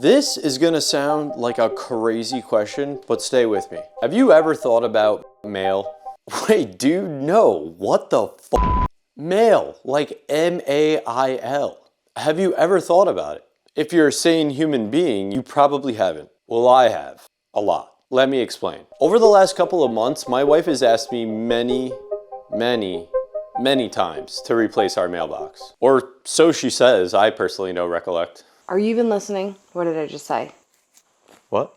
This is gonna sound like a crazy question, but stay with me. Have you ever thought about mail? Wait, dude, no. What the f? Mail, like M-A-I-L. Have you ever thought about it? If you're a sane human being, you probably haven't. Well, I have. A lot. Let me explain. Over the last couple of months, my wife has asked me many times to replace our mailbox. Or so she says. I personally don't recollect. Are you even listening? What did I just say? What?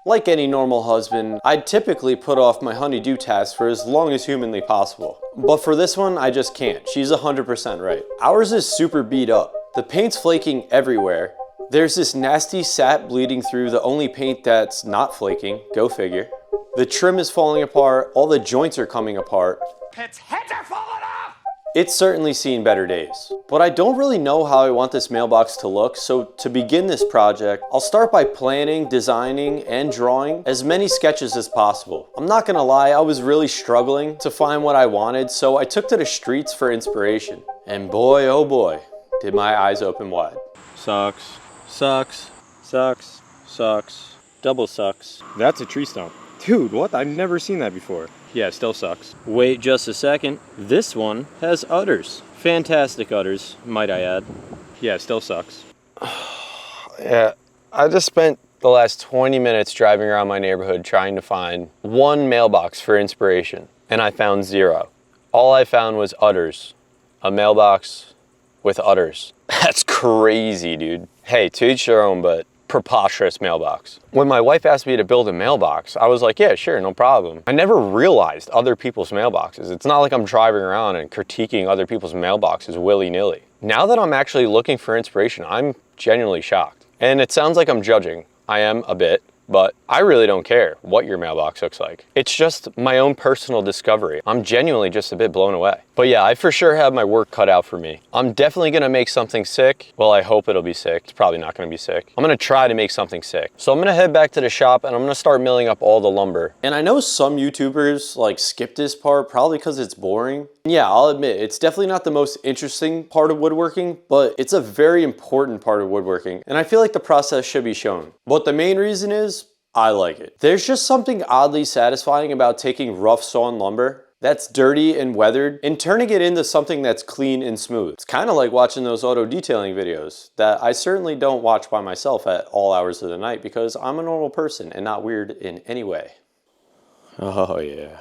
Like any normal husband, I'd typically put off my honey-do task for as long as humanly possible. But for this one, I just can't. She's 100% right. Ours is super beat up. The paint's flaking everywhere. There's this nasty sap bleeding through the only paint that's not flaking. Go figure. The trim is falling apart. All the joints are coming apart. Its heads are falling off! It's certainly seen better days, but I don't really know how I want this mailbox to look, so to begin this project, I'll start by planning, designing, and drawing as many sketches as possible. I'm not gonna lie, I was really struggling to find what I wanted, so I took to the streets for inspiration. And boy, oh boy, did my eyes open wide. Sucks, sucks, sucks, sucks, double sucks. That's a tree stump. Dude, what? I've never seen that before. Yeah, it still sucks. Wait just a second. This one has udders. Fantastic udders, might I add. Yeah, it still sucks. Yeah, I just spent the last 20 minutes driving around my neighborhood trying to find one mailbox for inspiration, and I found zero. All I found was udders. A mailbox with udders. That's crazy, dude. Hey, to each their own, but preposterous mailbox. When my wife asked me to build a mailbox, I was like, yeah, sure, no problem. I never realized other people's mailboxes. It's not like I'm driving around and critiquing other people's mailboxes willy-nilly. Now that I'm actually looking for inspiration, I'm genuinely shocked. And it sounds like I'm judging. I am a bit, but I really don't care what your mailbox looks like. It's just my own personal discovery. I'm genuinely just a bit blown away. But yeah, I for sure have my work cut out for me. I'm definitely gonna make something sick. Well, I hope it'll be sick. It's probably not gonna be sick. I'm gonna try to make something sick. So I'm gonna head back to the shop and I'm gonna start milling up all the lumber. And I know some YouTubers like skip this part probably because it's boring. Yeah, I'll admit, it's definitely not the most interesting part of woodworking, but it's a very important part of woodworking. And I feel like the process should be shown. But the main reason is, I like it. There's just something oddly satisfying about taking rough sawn lumber that's dirty and weathered and turning it into something that's clean and smooth. It's kind of like watching those auto detailing videos that I certainly don't watch by myself at all hours of the night because I'm a normal person and not weird in any way. Oh yeah.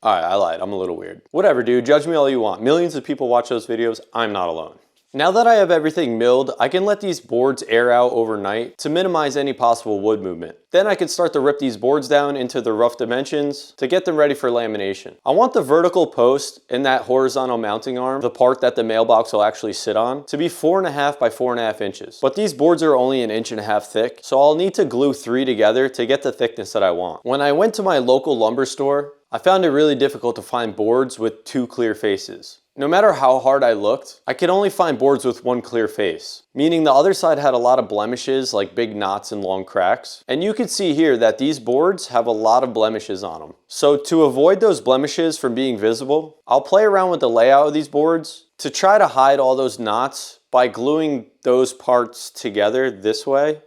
Alright, I lied, I'm a little weird. Whatever, dude, judge me all you want. Millions of people watch those videos, I'm not alone. Now that I have everything milled, I can let these boards air out overnight to minimize any possible wood movement. Then I can start to rip these boards down into the rough dimensions to get them ready for lamination. I want the vertical post and that horizontal mounting arm, the part that the mailbox will actually sit on, to be 4.5 by 4.5 inches. But these boards are only 1.5 inches thick, so I'll need to glue 3 together to get the thickness that I want. When I went to my local lumber store, I found it really difficult to find boards with 2 clear faces. No matter how hard I looked, I could only find boards with 1 clear face, meaning the other side had a lot of blemishes like big knots and long cracks. And you can see here that these boards have a lot of blemishes on them. So to avoid those blemishes from being visible, I'll play around with the layout of these boards to try to hide all those knots by gluing those parts together this way,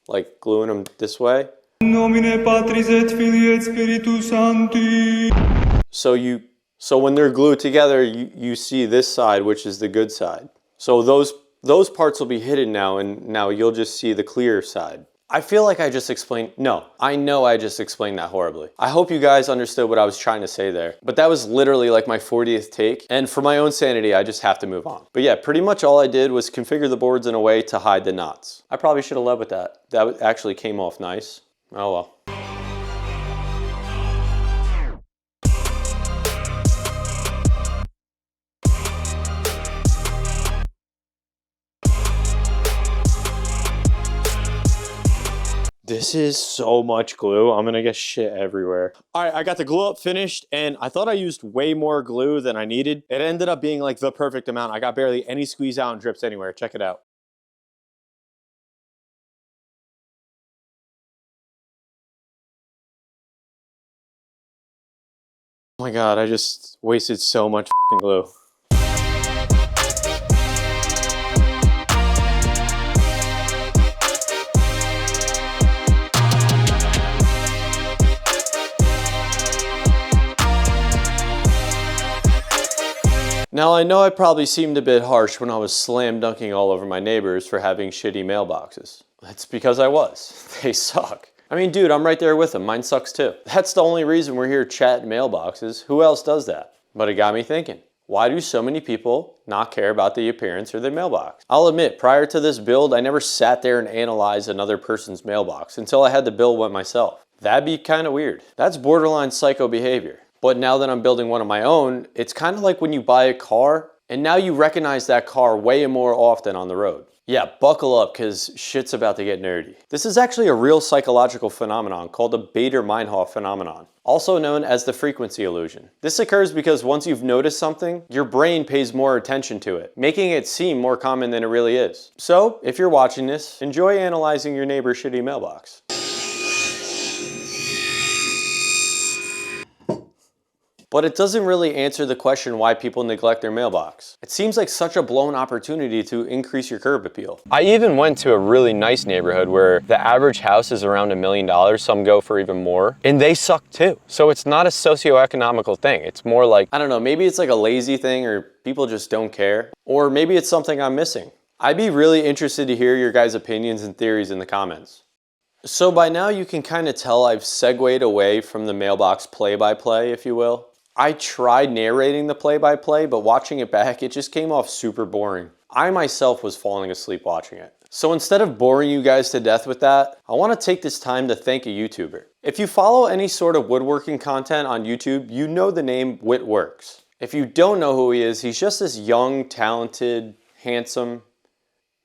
like gluing them this way. Nomine Patris et Filii et Spiritus Sancti. So when they're glued together, you see this side, which is the good side. So those parts will be hidden now, and now you'll just see the clear side. I feel like I just explained, no, I know I just explained that horribly. I hope you guys understood what I was trying to say there. But that was literally like my 40th take, and for my own sanity, I just have to move on. But yeah, pretty much all I did was configure the boards in a way to hide the knots. I probably should have led with that. That actually came off nice. Oh well. This is so much glue. I'm gonna get shit everywhere. All right, I got the glue up finished and I thought I used way more glue than I needed. It ended up being like the perfect amount. I got barely any squeeze out and drips anywhere. Check it out. Oh my God, I just wasted so much glue. Now I know I probably seemed a bit harsh when I was slam dunking all over my neighbors for having shitty mailboxes. It's because I was. They suck. I mean, dude, I'm right there with them. Mine sucks too. That's the only reason we're here chatting mailboxes. Who else does that? But it got me thinking. Why do so many people not care about the appearance of their mailbox? I'll admit, prior to this build, I never sat there and analyzed another person's mailbox until I had to build one myself. That'd be kind of weird. That's borderline psycho behavior. But now that I'm building one of my own, it's kind of like when you buy a car and now you recognize that car way more often on the road. Yeah, buckle up because shit's about to get nerdy. This is actually a real psychological phenomenon called the Bader-Meinhof phenomenon, also known as the frequency illusion. This occurs because once you've noticed something, your brain pays more attention to it, making it seem more common than it really is. So, if you're watching this, enjoy analyzing your neighbor's shitty mailbox. But it doesn't really answer the question why people neglect their mailbox. It seems like such a blown opportunity to increase your curb appeal. I even went to a really nice neighborhood where the average house is around $1 million, some go for even more, and they suck too. So it's not a socioeconomical thing. It's more like, I don't know, maybe it's like a lazy thing or people just don't care. Or maybe it's something I'm missing. I'd be really interested to hear your guys' opinions and theories in the comments. So by now you can kind of tell I've segued away from the mailbox play-by-play, if you will. I tried narrating the play-by-play, but watching it back, it just came off super boring. I myself was falling asleep watching it. So instead of boring you guys to death with that, I want to take this time to thank a YouTuber. If you follow any sort of woodworking content on YouTube, you know the name Whitworks. If you don't know who he is, he's just this young, talented, handsome,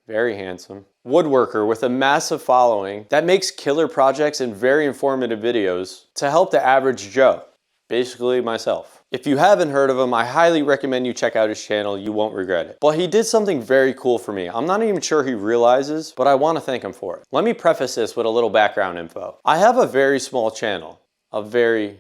very handsome woodworker with a massive following that makes killer projects and very informative videos to help the average Joe. Basically myself. If you haven't heard of him, I highly recommend you check out his channel. You won't regret it. But he did something very cool for me. I'm not even sure he realizes, but I want to thank him for it. Let me preface this with a little background info. I have a very small channel. A very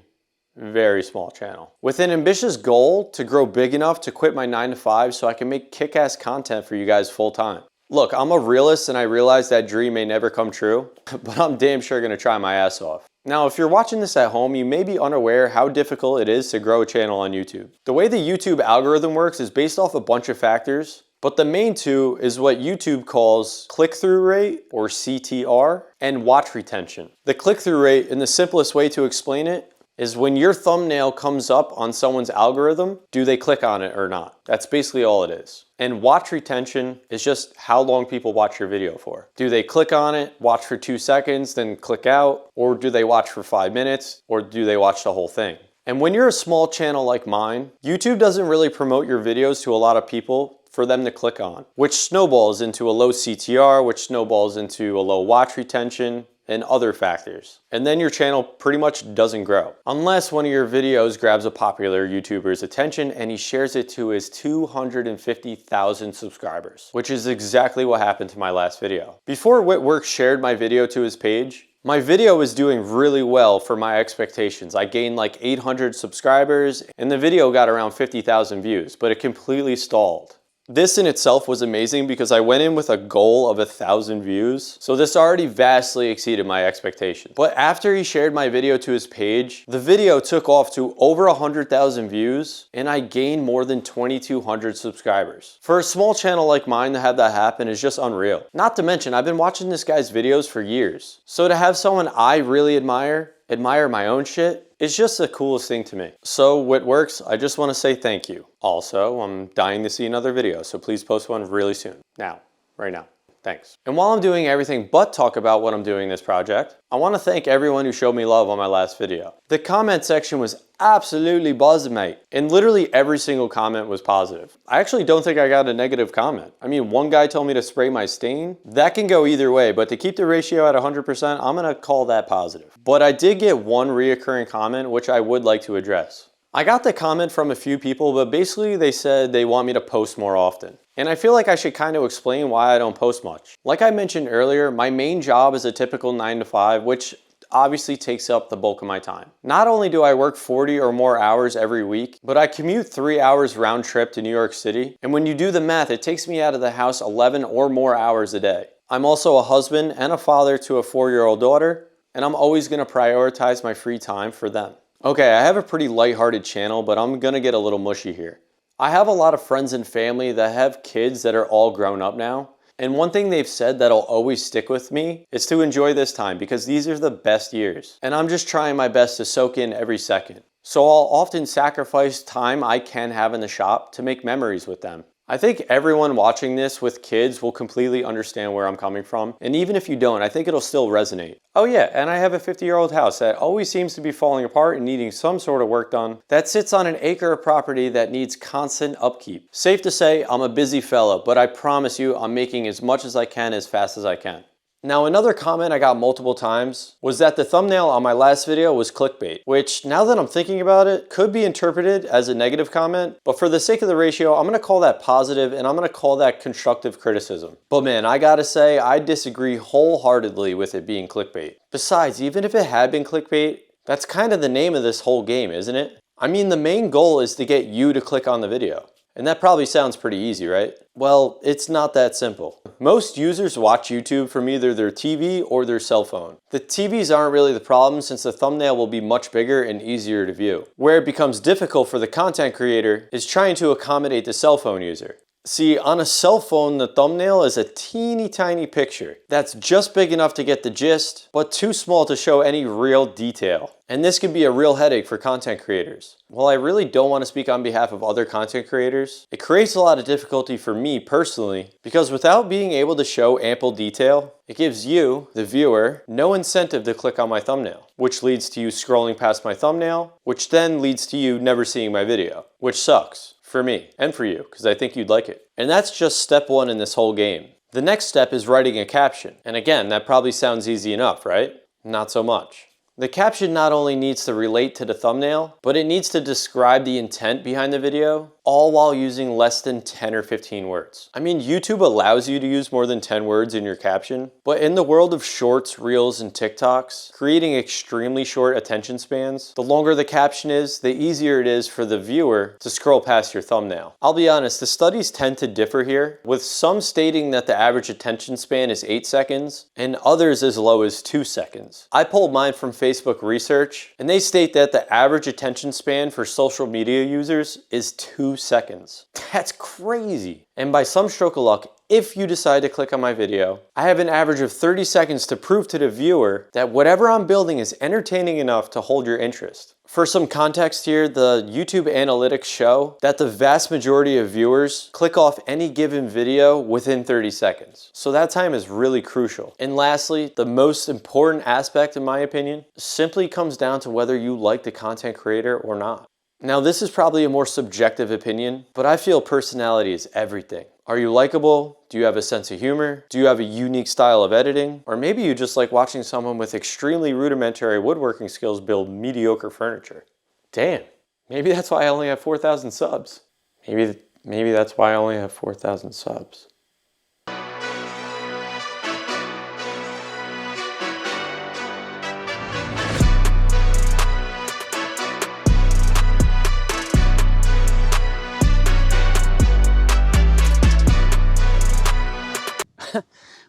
small channel. With an ambitious goal to grow big enough to quit my 9-to-5 so I can make kick-ass content for you guys full time. Look, I'm a realist and I realize that dream may never come true, but I'm damn sure gonna try my ass off. Now, if you're watching this at home, you may be unaware how difficult it is to grow a channel on YouTube. The way the YouTube algorithm works is based off a bunch of factors, but the main two is what YouTube calls click-through rate, or CTR, and watch retention. The click-through rate, in the simplest way to explain it, is when your thumbnail comes up on someone's algorithm, do they click on it or not? That's basically all it is. And watch retention is just how long people watch your video for. Do they click on it, watch for 2 seconds, then click out? Or do they watch for 5 minutes? Or do they watch the whole thing? And when you're a small channel like mine, YouTube doesn't really promote your videos to a lot of people for them to click on, which snowballs into a low CTR, which snowballs into a low watch retention, and other factors. And then your channel pretty much doesn't grow. Unless one of your videos grabs a popular YouTuber's attention and he shares it to his 250,000 subscribers, which is exactly what happened to my last video. Before Whitworks shared my video to his page, my video was doing really well for my expectations. I gained like 800 subscribers and the video got around 50,000 views, but it completely stalled. This in itself was amazing because I went in with a goal of 1,000 views, so this already vastly exceeded my expectations. But after he shared my video to his page, the video took off to over 100,000 views and I gained more than 2,200 subscribers. For a small channel like mine to have that happen is just unreal. Not to mention, I've been watching this guy's videos for years. So to have someone I really admire my own shit, it's just the coolest thing to me. So Whitworks, I just want to say thank you. Also, I'm dying to see another video, so please post one really soon. Now, right now. Thanks. And while I'm doing everything but talk about what I'm doing in this project, I want to thank everyone who showed me love on my last video. The comment section was absolutely buzzing, mate. And literally every single comment was positive. I actually don't think I got a negative comment. I mean, one guy told me to spray my stain. That can go either way, but to keep the ratio at 100%, I'm gonna call that positive. But I did get one reoccurring comment, which I would like to address. I got the comment from a few people, but basically they said they want me to post more often. And I feel like I should kind of explain why I don't post much. Like I mentioned earlier, my main job is a typical 9-to-5, which obviously takes up the bulk of my time. Not only do I work 40 or more hours every week, but I commute 3 hours round trip to New York City. And when you do the math, it takes me out of the house 11 or more hours a day. I'm also a husband and a father to a 4-year-old daughter, and I'm always gonna prioritize my free time for them. Okay, I have a pretty lighthearted channel, but I'm gonna get a little mushy here. I have a lot of friends and family that have kids that are all grown up now. And one thing they've said that'll always stick with me is to enjoy this time because these are the best years. And I'm just trying my best to soak in every second. So I'll often sacrifice time I can have in the shop to make memories with them. I think everyone watching this with kids will completely understand where I'm coming from. And even if you don't, I think it'll still resonate. Oh yeah, and I have a 50-year-old house that always seems to be falling apart and needing some sort of work done that sits on an acre of property that needs constant upkeep. Safe to say, I'm a busy fella, but I promise you I'm making as much as I can as fast as I can. Now, another comment I got multiple times was that the thumbnail on my last video was clickbait, which now that I'm thinking about it, could be interpreted as a negative comment, but for the sake of the ratio, I'm gonna call that positive and I'm gonna call that constructive criticism. But man, I gotta say, I disagree wholeheartedly with it being clickbait. Besides, even if it had been clickbait, that's kind of the name of this whole game, isn't it? I mean, the main goal is to get you to click on the video. And that probably sounds pretty easy, right? Well, it's not that simple. Most users watch YouTube from either their TV or their cell phone. The TVs aren't really the problem since the thumbnail will be much bigger and easier to view. Where it becomes difficult for the content creator is trying to accommodate the cell phone user. See, on a cell phone, the thumbnail is a teeny tiny picture that's just big enough to get the gist, but too small to show any real detail. And this can be a real headache for content creators. While I really don't want to speak on behalf of other content creators, it creates a lot of difficulty for me personally, because without being able to show ample detail, it gives you, the viewer, no incentive to click on my thumbnail, which leads to you scrolling past my thumbnail, which then leads to you never seeing my video, which sucks. For me and for you, because I think you'd like it. And that's just step one in this whole game. The next step is writing a caption. And again, that probably sounds easy enough, right? Not so much. The caption not only needs to relate to the thumbnail, but it needs to describe the intent behind the video, all while using less than 10 or 15 words. I mean, YouTube allows you to use more than 10 words in your caption, but in the world of shorts, reels, and TikToks, creating extremely short attention spans, the longer the caption is, the easier it is for the viewer to scroll past your thumbnail. I'll be honest, the studies tend to differ here, with some stating that the average attention span is 8 seconds, and others as low as 2 seconds. I pulled mine from Facebook research, and they state that the average attention span for social media users is 2 seconds. That's crazy. And by some stroke of luck, if you decide to click on my video, I have an average of 30 seconds to prove to the viewer that whatever I'm building is entertaining enough to hold your interest. For some context here, the YouTube analytics show that the vast majority of viewers click off any given video within 30 seconds. So that time is really crucial. And lastly, the most important aspect in my opinion, simply comes down to whether you like the content creator or not. Now this is probably a more subjective opinion, but I feel personality is everything. Are you likable? Do you have a sense of humor? Do you have a unique style of editing? Or maybe you just like watching someone with extremely rudimentary woodworking skills build mediocre furniture. Damn, maybe that's why I only have 4,000 subs. Maybe that's why I only have 4,000 subs.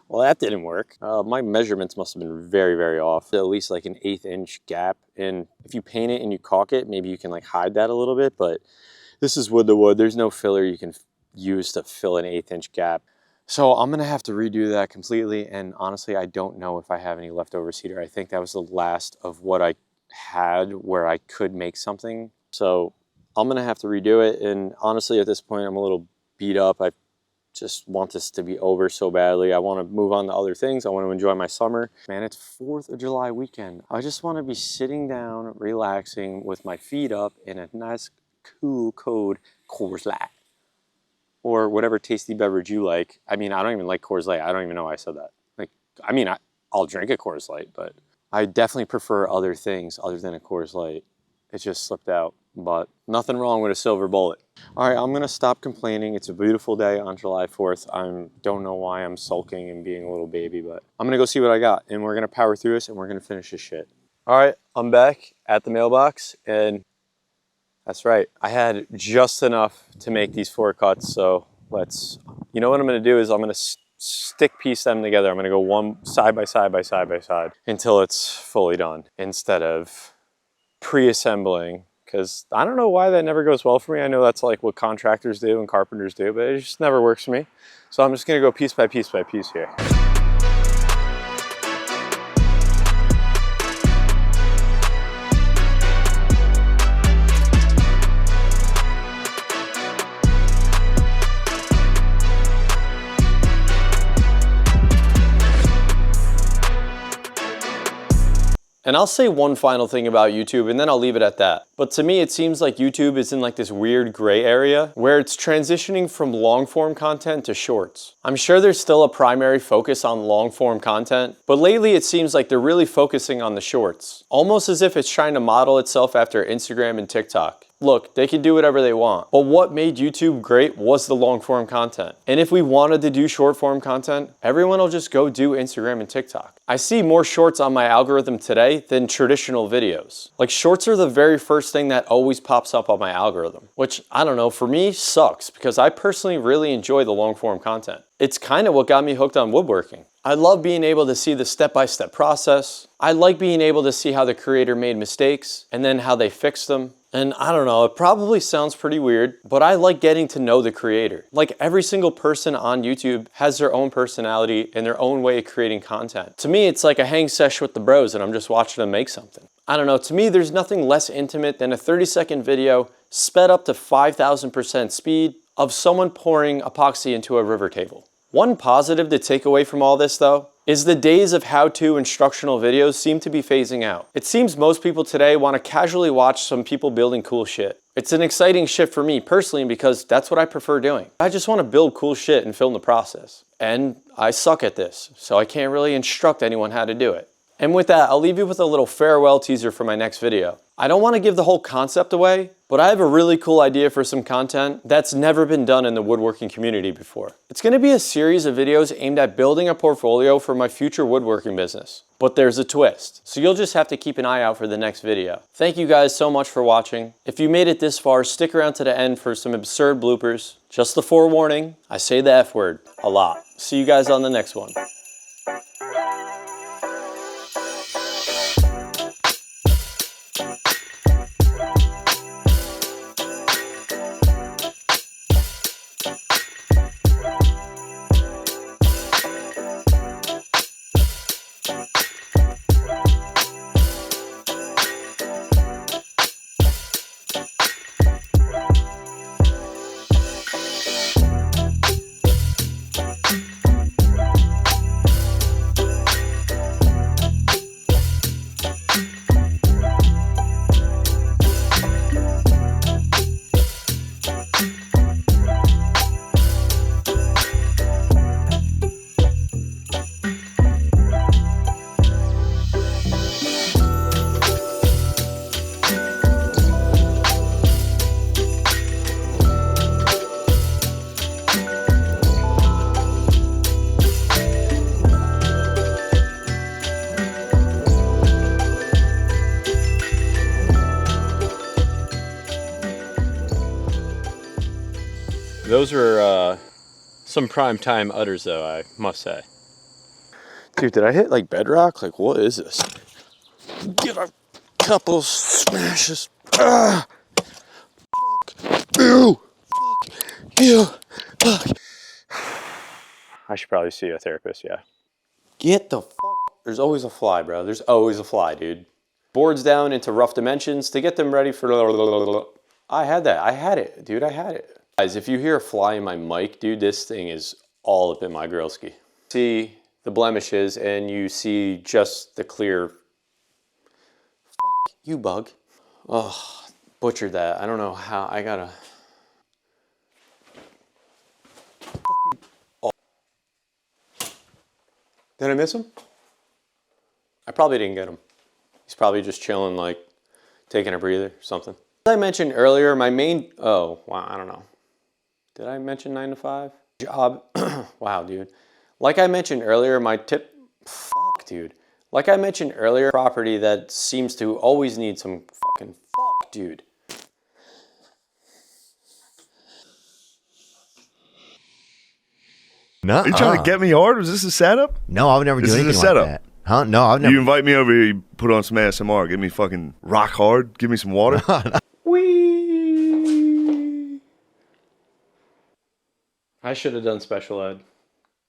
Well, that didn't work. My measurements must have been very, very off. At least like an 1/8 inch gap. And if you paint it and you caulk it, maybe you can like hide that a little bit, but this is wood to wood. There's no filler you can use to fill an 1/8 inch gap. So I'm gonna have to redo that completely. And honestly, I don't know if I have any leftover cedar. I think that was the last of what I had where I could make something. So I'm gonna have to redo it. And honestly, at this point, I'm a little beat up. I just want this to be over so badly. I want to move on to other things. I want to enjoy my summer. Man, it's 4th of July weekend. I just want to be sitting down, relaxing with my feet up in a nice, cool, cold Coors Light. Or whatever tasty beverage you like. I mean, I don't even like Coors Light. I don't even know why I said that. I'll drink a Coors Light, but I definitely prefer other things other than a Coors Light. It just slipped out, but nothing wrong with a silver bullet. All right, I'm gonna stop complaining. It's a beautiful day on July 4th. I don't know why I'm sulking and being a little baby, but I'm gonna go see what I got and we're gonna power through this and we're gonna finish this shit. All right, I'm back at the mailbox and that's right. I had just enough to make these 4 cuts, so you know what I'm gonna do is I'm gonna stick piece them together. I'm gonna go one side by side by side by side until it's fully done instead of pre-assembling, because I don't know why that never goes well for me. I know that's like what contractors do and carpenters do, but it just never works for me. So I'm just gonna go piece by piece by piece here. And I'll say one final thing about YouTube and then I'll leave it at that. But to me, it seems like YouTube is in like this weird gray area where it's transitioning from long form content to shorts. I'm sure there's still a primary focus on long form content, but lately it seems like they're really focusing on the shorts, almost as if it's trying to model itself after Instagram and TikTok. Look, they can do whatever they want, but what made YouTube great was the long form content. And if we wanted to do short form content, everyone will just go do Instagram and TikTok. I see more shorts on my algorithm today than traditional videos. Like shorts are the very first thing that always pops up on my algorithm, which I don't know, for me sucks because I personally really enjoy the long form content. It's kind of what got me hooked on woodworking. I love being able to see the step-by-step process. I like being able to see how the creator made mistakes and then how they fixed them. And I don't know, it probably sounds pretty weird, but I like getting to know the creator. Like every single person on YouTube has their own personality and their own way of creating content. To me, it's like a hang sesh with the bros and I'm just watching them make something. I don't know, to me, there's nothing less intimate than a 30-second video sped up to 5,000% speed of someone pouring epoxy into a river table. One positive to take away from all this though, is the days of how-to instructional videos seem to be phasing out. It seems most people today want to casually watch some people building cool shit. It's an exciting shift for me personally because that's what I prefer doing. I just want to build cool shit and film the process. And I suck at this, so I can't really instruct anyone how to do it. And with that, I'll leave you with a little farewell teaser for my next video. I don't want to give the whole concept away, but I have a really cool idea for some content that's never been done in the woodworking community before. It's going to be a series of videos aimed at building a portfolio for my future woodworking business. But there's a twist, so you'll just have to keep an eye out for the next video. Thank you guys so much for watching. If you made it this far, stick around to the end for some absurd bloopers. Just the forewarning, I say the F word a lot. See you guys on the next one. Those were some prime time udders though, I must say. Dude, did I hit like bedrock? Like, what is this? Get a couple smashes. Ah! Fuck you! Fuck you! Fuck. I should probably see a therapist, yeah. Get the fuck. There's always a fly, bro. There's always a fly, dude. Boards down into rough dimensions to get them ready for... I had that. I had it, dude. I had it. Guys, if you hear a fly in my mic, dude, this thing is all up in my grillski. See the blemishes and you see just the clear... Fuck you, bug. Oh, butchered that. I don't know how. I gotta... Oh. Did I miss him? I probably didn't get him. He's probably just chilling, like taking a breather or something. As I mentioned earlier, my main... Oh, wow, I don't know. Did I mention 9 to 5? Job. Wow, dude. Like I mentioned earlier, my tip... Fuck, dude. Like I mentioned earlier, property that seems to always need some fucking... Fuck, dude. No, you trying to get me hard? Was this a setup? No, I would never do anything like that. Huh? No, I've never. You invite me over here, you put on some ASMR, give me fucking rock hard, give me some water. I should have done special ed.